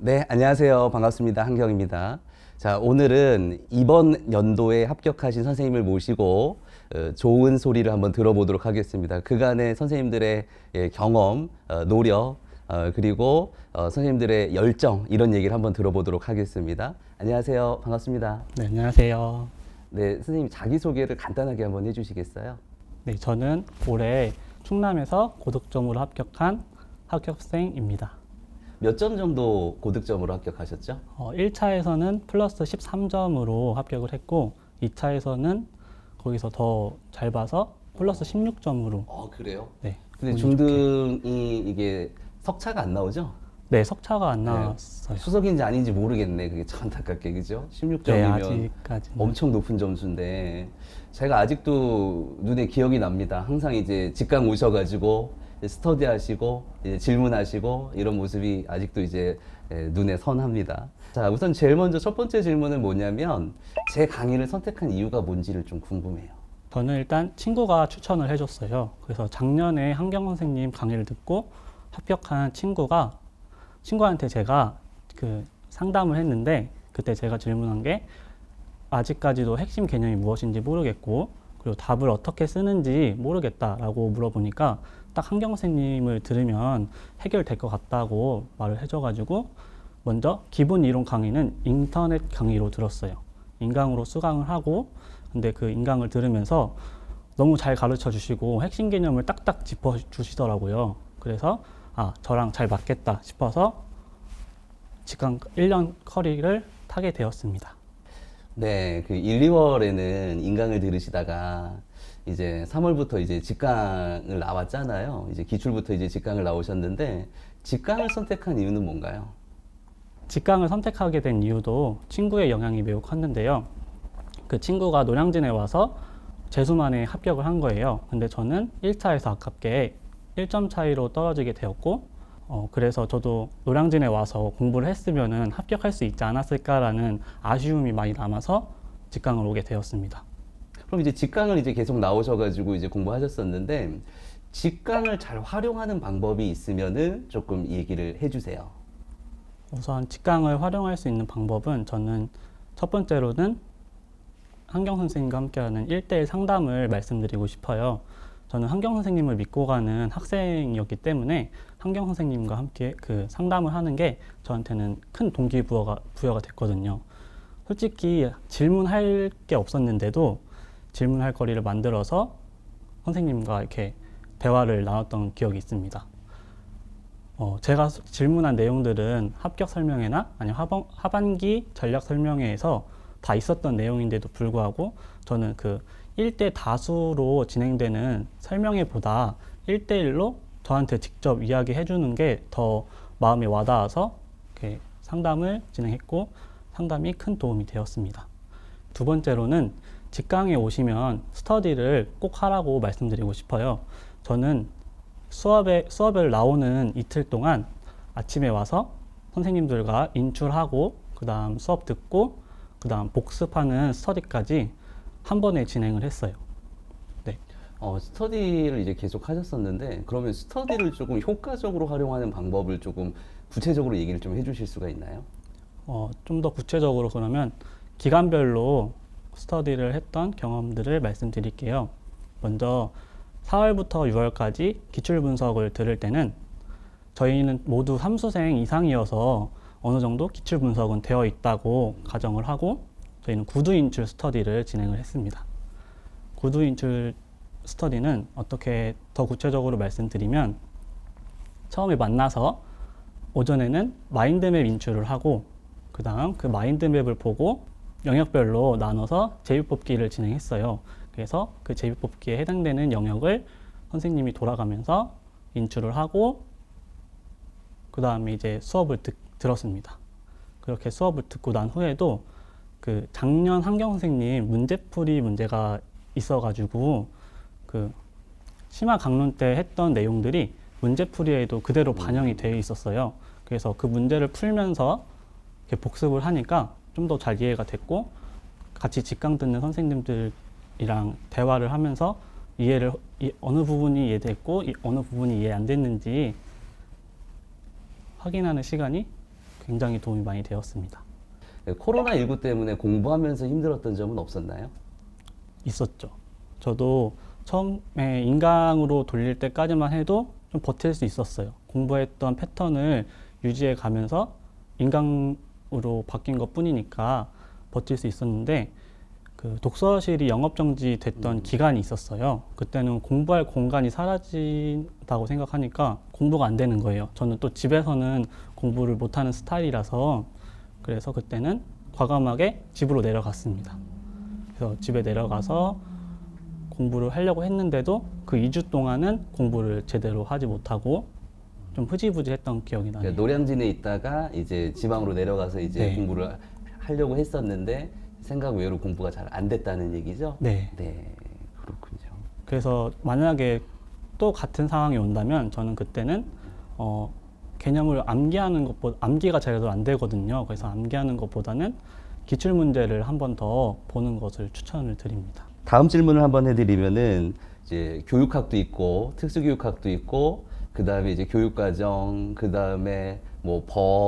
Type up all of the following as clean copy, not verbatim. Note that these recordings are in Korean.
네, 안녕하세요. 반갑습니다. 한경입니다. 자, 오늘은 이번 연도에 합격하신 선생님을 모시고 좋은 소리를 한번 들어보도록 하겠습니다. 그간의 선생님들의 경험, 노력, 그리고 선생님들의 열정 이런 얘기를 한번 들어보도록 하겠습니다. 안녕하세요. 반갑습니다. 네, 안녕하세요. 네, 선생님 자기소개를 간단하게 한번 해주시겠어요? 네, 저는 올해 충남에서 고득점으로 합격한 합격생입니다. 몇 점 정도 고득점으로 합격하셨죠? 1차에서는 플러스 13점으로 합격을 했고 2차에서는 거기서 더 잘 봐서 플러스 16점으로. 그래요? 네, 근데 운이 중등이 이게 석차가 안 나오죠? 네, 석차가 안 네. 나왔어요. 수석인지 아닌지 모르겠네. 그게 참 안타깝게, 그죠? 네, 16점이면 아직까지는. 엄청 높은 점수인데, 제가 아직도 눈에 기억이 납니다. 항상 이제 직강 오셔가지고, 스터디 하시고, 이제 질문하시고, 이런 모습이 아직도 이제 눈에 선합니다. 자, 우선 제일 먼저 첫 번째 질문은 뭐냐면, 제 강의를 선택한 이유가 뭔지를 좀 궁금해요. 저는 일단 친구가 추천을 해줬어요. 그래서 작년에 한경 선생님 강의를 듣고 합격한 친구한테 제가 그 상담을 했는데 그때 제가 질문한 게 아직까지도 핵심 개념이 무엇인지 모르겠고 그리고 답을 어떻게 쓰는지 모르겠다라고 물어보니까 딱 한경 선생님을 들으면 해결될 것 같다고 말을 해줘가지고 먼저 기본 이론 강의는 인터넷 강의로 들었어요. 인강으로 수강을 하고 근데 그 인강을 들으면서 너무 잘 가르쳐 주시고 핵심 개념을 딱딱 짚어 주시더라고요. 그래서 저랑 잘 맞겠다 싶어서 직강 1년 커리를 타게 되었습니다. 네, 그 1, 2월에는 인강을 들으시다가 이제 3월부터 이제 직강을 나왔잖아요. 이제 기출부터 이제 직강을 나오셨는데 직강을 선택한 이유는 뭔가요? 직강을 선택하게 된 이유도 친구의 영향이 매우 컸는데요. 그 친구가 노량진에 와서 재수만에 합격을 한 거예요. 근데 저는 1차에서 아깝게 1점 차이로 떨어지게 되었고 그래서 저도 노량진에 와서 공부를 했으면은 합격할 수 있지 않았을까라는 아쉬움이 많이 남아서 직강을 오게 되었습니다. 그럼 이제 직강을 이제 계속 나오셔가지고 이제 공부하셨었는데 직강을 잘 활용하는 방법이 있으면은 조금 얘기를 해주세요. 우선 직강을 활용할 수 있는 방법은 저는 첫 번째로는 한경 선생님과 함께하는 1대1 상담을 말씀드리고 싶어요. 저는 한경 선생님을 믿고 가는 학생이었기 때문에 한경 선생님과 함께 그 상담을 하는 게 저한테는 큰 동기부여가 됐거든요. 솔직히 질문할 게 없었는데도 질문할 거리를 만들어서 선생님과 이렇게 대화를 나눴던 기억이 있습니다. 제가 질문한 내용들은 합격 설명회나 아니면 하반기 전략 설명회에서 다 있었던 내용인데도 불구하고 저는 그 1대 다수로 진행되는 설명회보다 1대1로 저한테 직접 이야기해 주는 게 더 마음에 와닿아서 이렇게 상담을 진행했고 상담이 큰 도움이 되었습니다. 두 번째로는 직강에 오시면 스터디를 꼭 하라고 말씀드리고 싶어요. 저는 수업을 나오는 이틀 동안 아침에 와서 선생님들과 인출하고 그 다음 수업 듣고 그 다음 복습하는 스터디까지 한 번에 진행을 했어요. 네. 스터디를 이제 계속 하셨었는데 그러면 스터디를 조금 효과적으로 활용하는 방법을 조금 구체적으로 얘기를 좀 해주실 수가 있나요? 좀 더 구체적으로 그러면 기간별로 스터디를 했던 경험들을 말씀드릴게요. 먼저 4월부터 6월까지 기출 분석을 들을 때는 저희는 모두 삼수생 이상이어서 어느 정도 기출 분석은 되어 있다고 가정을 하고 저희는 구두 인출 스터디를 진행을 했습니다. 구두 인출 스터디는 어떻게 더 구체적으로 말씀드리면 처음에 만나서 오전에는 마인드맵 인출을 하고 그 다음 그 마인드맵을 보고 영역별로 나눠서 제비뽑기를 진행했어요. 그래서 그 제비뽑기에 해당되는 영역을 선생님이 돌아가면서 인출을 하고 그 다음에 이제 수업을 들었습니다. 그렇게 수업을 듣고 난 후에도 그 작년 한경 선생님 문제풀이 문제가 있어가지고 그 심화 강론 때 했던 내용들이 문제풀이에도 그대로 반영이 되어 있었어요. 그래서 그 문제를 풀면서 이렇게 복습을 하니까 좀 더 잘 이해가 됐고 같이 직강 듣는 선생님들이랑 대화를 하면서 어느 부분이 이해됐고 어느 부분이 이해 안 됐는지 확인하는 시간이 굉장히 도움이 많이 되었습니다. 코로나19 때문에 공부하면서 힘들었던 점은 없었나요? 있었죠. 저도 처음에 인강으로 돌릴 때까지만 해도 좀 버틸 수 있었어요. 공부했던 패턴을 유지해 가면서 인강으로 바뀐 것 뿐이니까 버틸 수 있었는데, 그 독서실이 영업정지 됐던 기간이 있었어요. 그때는 공부할 공간이 사라진다고 생각하니까 공부가 안 되는 거예요. 저는 또 집에서는 공부를 못하는 스타일이라서, 그래서 그때는 과감하게 집으로 내려갔습니다. 그래서 집에 내려가서 공부를 하려고 했는데도 그 2주 동안은 공부를 제대로 하지 못하고 좀 흐지부지했던 기억이 나네요. 그러니까 노량진에 있다가 이제 지방으로 내려가서 이제 네. 공부를 하려고 했었는데 생각 외로 공부가 잘 안 됐다는 얘기죠? 네. 네, 그렇군요. 그래서 만약에 또 같은 상황이 온다면 저는 그때는 개념을 암기하는 것보다, 암기가 제대로 안 되거든요. 그래서 암기하는 것보다는 기출 문제를 한 번 더 보는 것을 추천을 드립니다. 다음 질문을 한번 해드리면은 이제 교육학도 있고 특수교육학도 있고 그 다음에 이제 교육과정, 그 다음에 뭐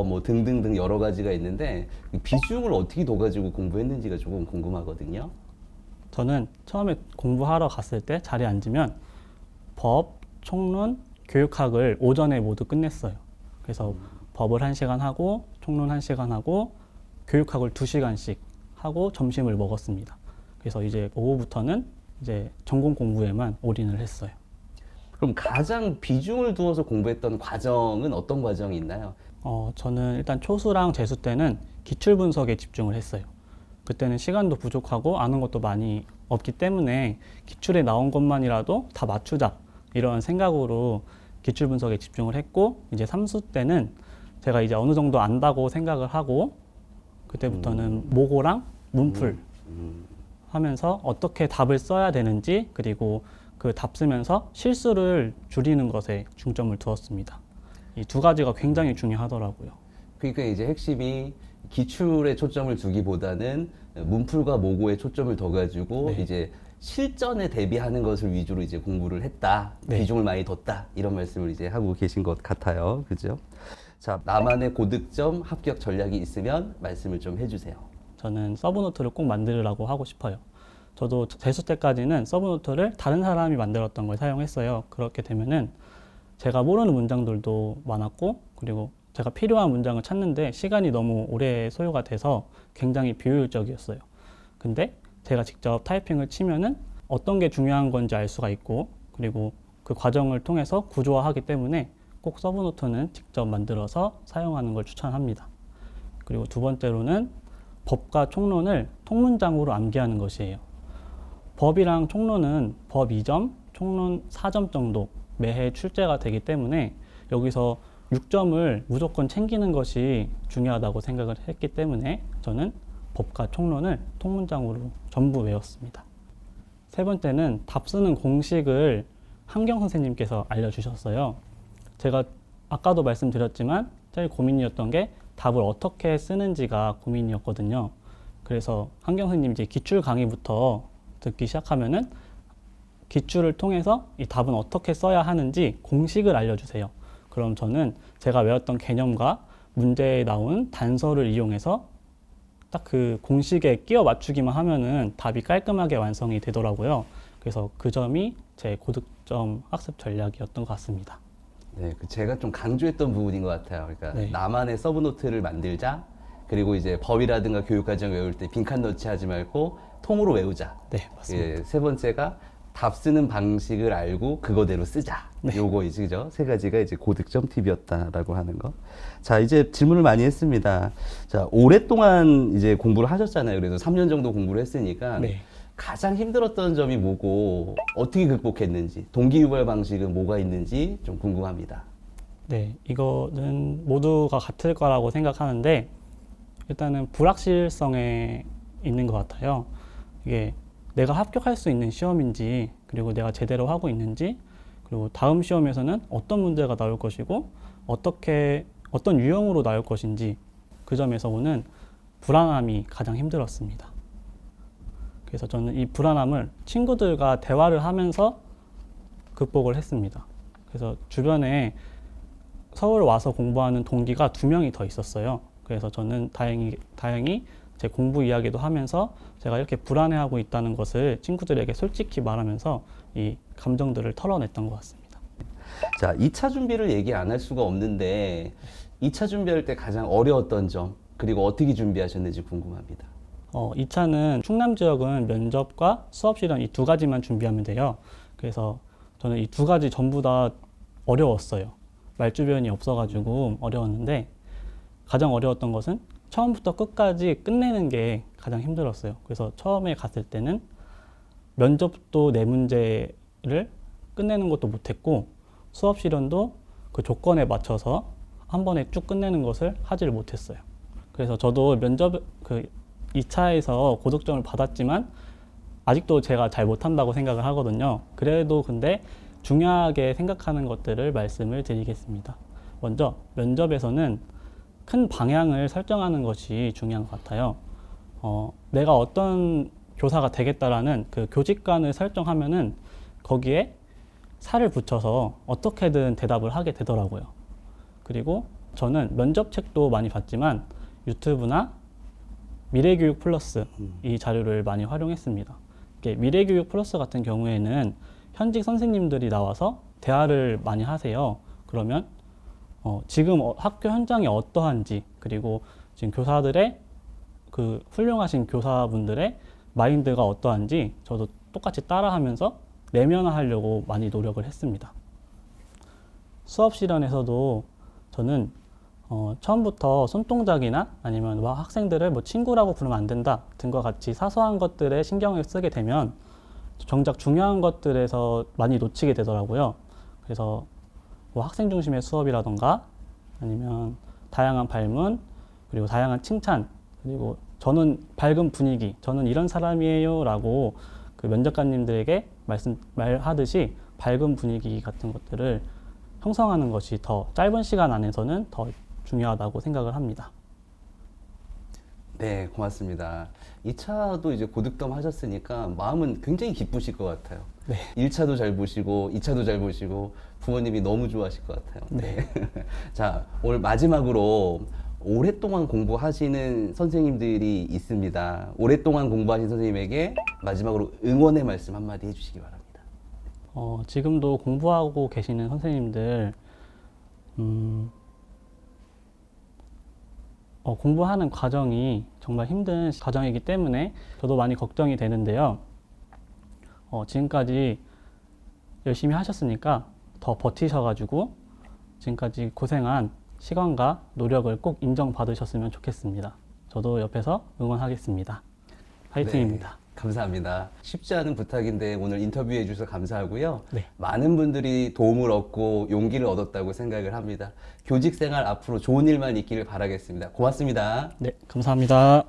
뭐 등등등 여러 가지가 있는데 이 비중을 어떻게 둬가지고 공부했는지가 조금 궁금하거든요. 저는 처음에 공부하러 갔을 때 자리에 앉으면 법, 총론, 교육학을 오전에 모두 끝냈어요. 그래서 법을 1시간 하고 총론 1시간 하고 교육학을 2시간씩 하고 점심을 먹었습니다. 그래서 이제 오후부터는 이제 전공 공부에만 올인을 했어요. 그럼 가장 비중을 두어서 공부했던 과정은 어떤 과정이 있나요? 저는 일단 초수랑 재수 때는 기출 분석에 집중을 했어요. 그때는 시간도 부족하고 아는 것도 많이 없기 때문에 기출에 나온 것만이라도 다 맞추자 이런 생각으로 기출 분석에 집중을 했고, 이제 삼수 때는 제가 이제 어느 정도 안다고 생각을 하고 그때부터는 모고랑 문풀 하면서 어떻게 답을 써야 되는지, 그리고 그 답 쓰면서 실수를 줄이는 것에 중점을 두었습니다. 이 두 가지가 굉장히 중요하더라고요. 그러니까 이제 핵심이 기출에 초점을 두기보다는 문풀과 모고에 초점을 둬가지고 네. 이제 실전에 대비하는 것을 위주로 이제 공부를 했다, 네. 비중을 많이 뒀다 이런 말씀을 이제 하고 계신 것 같아요, 그죠? 자, 나만의 고득점 합격 전략이 있으면 말씀을 좀 해주세요. 저는 서브노트를 꼭 만들으라고 하고 싶어요. 저도 재수 때까지는 서브노트를 다른 사람이 만들었던 걸 사용했어요. 그렇게 되면은 제가 모르는 문장들도 많았고, 그리고 제가 필요한 문장을 찾는데 시간이 너무 오래 소요가 돼서 굉장히 비효율적이었어요. 근데 제가 직접 타이핑을 치면은 어떤 게 중요한 건지 알 수가 있고, 그리고 그 과정을 통해서 구조화하기 때문에 꼭 서브노트는 직접 만들어서 사용하는 걸 추천합니다. 그리고 두 번째로는 법과 총론을 통문장으로 암기하는 것이에요. 법이랑 총론은 법 2점, 총론 4점 정도 매해 출제가 되기 때문에 여기서 6점을 무조건 챙기는 것이 중요하다고 생각을 했기 때문에 저는 법과 총론을 통문장으로 전부 외웠습니다. 세 번째는 답 쓰는 공식을 한경 선생님께서 알려주셨어요. 제가 아까도 말씀드렸지만 제일 고민이었던 게 답을 어떻게 쓰는지가 고민이었거든요. 그래서 한경 선생님 이제 기출 강의부터 듣기 시작하면은 기출을 통해서 이 답은 어떻게 써야 하는지 공식을 알려주세요. 그럼 저는 제가 외웠던 개념과 문제에 나온 단서를 이용해서 딱 그 공식에 끼워 맞추기만 하면은 답이 깔끔하게 완성이 되더라고요. 그래서 그 점이 제 고득점 학습 전략이었던 것 같습니다. 네, 제가 좀 강조했던 부분인 것 같아요. 그러니까 네. 나만의 서브노트를 만들자. 그리고 이제 법이라든가 교육과정 외울 때 빈칸 넣지 하지 말고 통으로 외우자. 네, 맞습니다. 예, 세 번째가 답 쓰는 방식을 알고 그거대로 쓰자. 네. 요거 이제 그죠? 세 가지가 이제 고득점 팁이었다라고 하는 거. 자, 이제 질문을 많이 했습니다. 자, 오랫동안 이제 공부를 하셨잖아요. 그래도 3년 정도 공부를 했으니까 네. 가장 힘들었던 점이 뭐고 어떻게 극복했는지, 동기유발 방식은 뭐가 있는지 좀 궁금합니다. 네, 이거는 모두가 같을 거라고 생각하는데 일단은 불확실성에 있는 것 같아요. 이게 내가 합격할 수 있는 시험인지, 그리고 내가 제대로 하고 있는지, 그리고 다음 시험에서는 어떤 문제가 나올 것이고 어떤 유형으로 나올 것인지, 그 점에서 오는 불안함이 가장 힘들었습니다. 그래서 저는 이 불안함을 친구들과 대화를 하면서 극복을 했습니다. 그래서 주변에 서울 와서 공부하는 동기가 2명이 더 있었어요. 그래서 저는 다행히 제 공부 이야기도 하면서 제가 이렇게 불안해하고 있다는 것을 친구들에게 솔직히 말하면서 이 감정들을 털어냈던 것 같습니다. 자, 2차 준비를 얘기 안 할 수가 없는데 2차 준비할 때 가장 어려웠던 점 그리고 어떻게 준비하셨는지 궁금합니다. 2차는 충남 지역은 면접과 수업 실현 이 두 가지만 준비하면 돼요. 그래서 저는 이 두 가지 전부 다 어려웠어요. 말주변이 없어가지고 어려웠는데 가장 어려웠던 것은 처음부터 끝까지 끝내는 게 가장 힘들었어요. 그래서 처음에 갔을 때는 면접도 네 문제를 끝내는 것도 못했고 수업 실현도 그 조건에 맞춰서 한 번에 쭉 끝내는 것을 하지를 못했어요. 그래서 저도 면접 2차에서 고득점을 받았지만 아직도 제가 잘 못한다고 생각을 하거든요. 그래도 근데 중요하게 생각하는 것들을 말씀을 드리겠습니다. 먼저 면접에서는 큰 방향을 설정하는 것이 중요한 것 같아요. 내가 어떤 교사가 되겠다라는 그 교직관을 설정하면은 거기에 살을 붙여서 어떻게든 대답을 하게 되더라고요. 그리고 저는 면접책도 많이 봤지만 유튜브나 미래교육 플러스 이 자료를 많이 활용했습니다. 이게 미래교육 플러스 같은 경우에는 현직 선생님들이 나와서 대화를 많이 하세요. 그러면 지금 학교 현장이 어떠한지 그리고 지금 교사들의 그 훌륭하신 교사분들의 마인드가 어떠한지 저도 똑같이 따라하면서 내면화하려고 많이 노력을 했습니다. 수업 실현에서도 저는 처음부터 손동작이나 아니면 학생들을 뭐 친구라고 부르면 안 된다 등과 같이 사소한 것들에 신경을 쓰게 되면 정작 중요한 것들에서 많이 놓치게 되더라고요. 그래서 뭐 학생 중심의 수업이라던가 아니면 다양한 발문 그리고 다양한 칭찬 그리고 저는 밝은 분위기 저는 이런 사람이에요 라고 그 면접관님들에게 말하듯이 밝은 분위기 같은 것들을 형성하는 것이 더 짧은 시간 안에서는 더 중요하다고 생각을 합니다. 네, 고맙습니다. 2차도 이제 고득점 하셨으니까 마음은 굉장히 기쁘실 것 같아요. 네. 1차도 잘 보시고 2차도 잘 보시고 부모님이 너무 좋아하실 것 같아요. 네. 자, 오늘 마지막으로 오랫동안 공부하시는 선생님들이 있습니다. 오랫동안 공부하신 선생님에게 마지막으로 응원의 말씀 한마디 해주시기 바랍니다. 지금도 공부하고 계시는 선생님들 공부하는 과정이 정말 힘든 과정이기 때문에 저도 많이 걱정이 되는데요. 지금까지 열심히 하셨으니까 더 버티셔가지고 지금까지 고생한 시간과 노력을 꼭 인정받으셨으면 좋겠습니다. 저도 옆에서 응원하겠습니다. 화이팅입니다. 네, 감사합니다. 쉽지 않은 부탁인데 오늘 인터뷰해 주셔서 감사하고요. 네. 많은 분들이 도움을 얻고 용기를 얻었다고 생각을 합니다. 교직 생활 앞으로 좋은 일만 있기를 바라겠습니다. 고맙습니다. 네, 감사합니다.